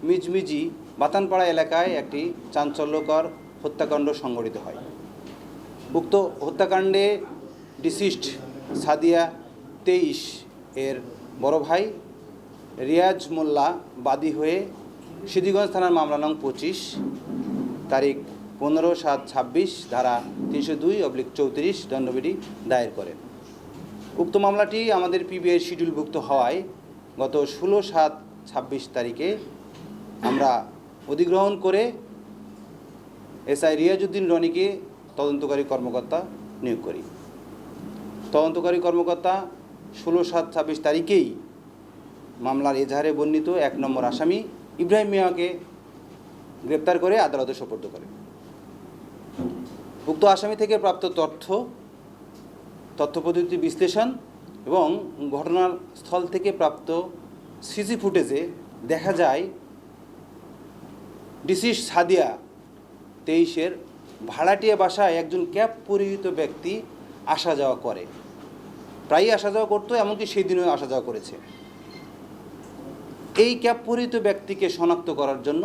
মিজমিজি বাতানপাড়া এলাকায় একটি চাঞ্চল্যকর হত্যাকাণ্ড সংঘটিত হয়। উক্ত হত্যাকাণ্ডে ডিসিস্ট সাদিয়া 23 এর বড় ভাই রিয়াজ মোল্লা বাদী হয়ে সিদ্ধিরগঞ্জ থানার মামলা নং 25 তারিখ 15/7/26 ধারা 302/34 দণ্ডবিধি দায়ের করেন। উক্ত মামলাটি আমাদের পিবিআই শিডিউলভুক্ত হওয়ায় গত 16/7/26 তারিখে আমরা অধিগ্রহণ করে এসআই রিয়াজউদ্দিন রনিকে তদন্তকারী কর্মকর্তা নিয়োগ করি। তদন্তকারী কর্মকর্তা 16/7/26 তারিখেই মামলার এজাহারে বর্ণিত 1 নম্বর আসামি ইব্রাহিম মিয়াকে গ্রেপ্তার করে আদালতে সোপর্দ করে। উক্ত আসামি থেকে প্রাপ্ত তথ্য প্রযুক্তি বিশ্লেষণ এবং ঘটনার স্থল থেকে প্রাপ্ত সিসি ফুটেজে দেখা যায় ডিসিস্ট সাদিয়া 23 এর ভাড়াটিয়া বাসায় একজন ক্যাব পরিহিত ব্যক্তি আসা যাওয়া করে, প্রায়ই আসা যাওয়া করতো, এমনকি সেই দিনও আসা যাওয়া করেছে। এই ক্যাব পরিহিত ব্যক্তিকে শনাক্ত করার জন্য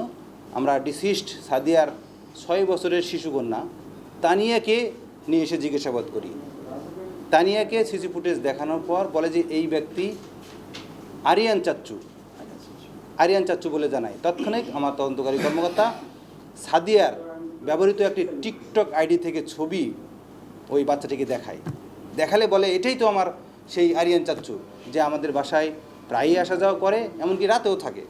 আমরা ডিসিস্ট সাদিয়ার 6 বছরের শিশুকন্যা তানিয়াকে নিয়ে এসে জিজ্ঞাসাবাদ করি। তানিয়াকে সিসি ফুটেজ দেখানোর পর বলে যে এই ব্যক্তি আরিয়ান চাচ্চু বলে জানায়। তৎক্ষণিক আমার তদন্তকারী কর্মকর্তা সাদিয়ার ব্যবহৃত একটি টিকটক আইডি থেকে ছবি ওই বাচ্চাটিকে দেখালে বলে এটাই তো আমার সেই আরিয়ান চাচ্চু, যে আমাদের বাসায় প্রায়ই আসা যাওয়া করে, এমনকি রাতেও থাকে।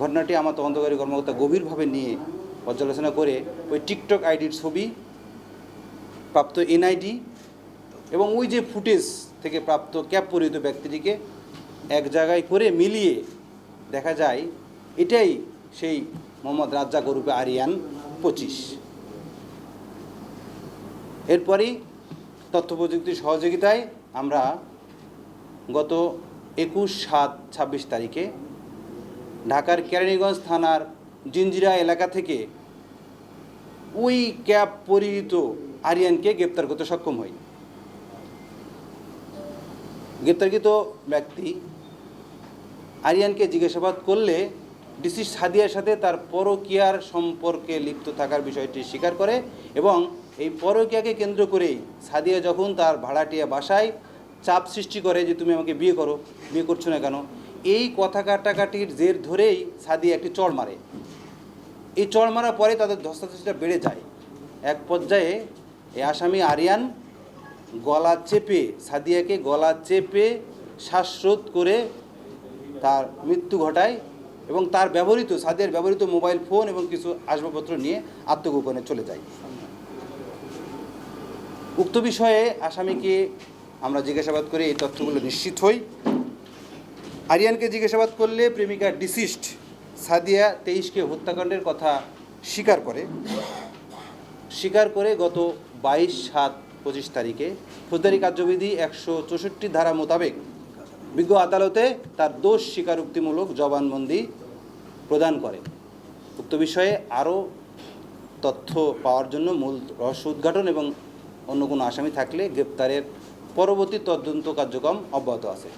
ঘটনাটি আমার তদন্তকারী কর্মকর্তা গভীরভাবে নিয়ে পর্যালোচনা করে ওই টিকটক আইডির ছবি, প্রাপ্ত এনআইডি এবং ওই যে ফুটেজ থেকে প্রাপ্ত ক্যাব পরিহিত ব্যক্তিটিকে এক জায়গায় করে মিলিয়ে দেখা যায় এটাই সেই মোহাম্মদ রাজ্জাক ওরফে আরিয়ান 25। এরপরই তথ্য প্রযুক্তির সহযোগিতায় আমরা গত 21/7/26 তারিখে ঢাকার কেরানীগঞ্জ থানার জিঞ্জিরা এলাকা থেকে ওই ক্যাব পরিহিত আরিয়ানকে গ্রেপ্তার করতে সক্ষম হই। গ্রেপ্তারকৃত ব্যক্তি আরিয়ানকে জিজ্ঞাসাবাদ করলে ডিসিস্ট সাদিয়ার সাথে তার পরকীয়ার সম্পর্কে লিপ্ত থাকার বিষয়টি স্বীকার করে এবং এই পরকীয়াকে কেন্দ্র করেই সাদিয়া যখন তার ভাড়াটিয়া বাসায় চাপ সৃষ্টি করে যে তুমি আমাকে বিয়ে করছো না কেন, এই কথা কাটাকাটির জের ধরেই সাদিয়া একটি চড় মারে। এই চড় মারার পরে তাদের ধস্তাধস্তিটা বেড়ে যায়। এক পর্যায়ে এই আসামি আরিয়ান সাদিয়াকে গলা চেপে শ্বাসরোধ করে তার মৃত্যু ঘটায় এবং সাদিয়ার ব্যবহৃত মোবাইল ফোন এবং কিছু আসবাবপত্র নিয়ে আত্মগোপনে চলে যায়। উক্ত বিষয়ে আসামিকে আমরা জিজ্ঞাসাবাদ করে এই তথ্যগুলো নিশ্চিত হই। আরিয়ানকে জিজ্ঞাসাবাদ করলে প্রেমিকা ডিসিস্ট সাদিয়া 23কে হত্যাকাণ্ডের কথা স্বীকার করে গত 22/7/25 তারিখে ফৌজদারি কার্যবিধি 164 ধারা মোতাবেক বিজ্ঞ আদালতে তার দোষ স্বীকারোক্তিমূলক জবানবন্দি প্রদান করে। উক্ত বিষয়ে আরও তথ্য পাওয়ার জন্য মূল রহস্য উদ্ঘাটন এবং অন্য কোনো আসামি থাকলে গ্রেপ্তারের পরবর্তী তদন্ত কার্যক্রম অব্যাহত আছে।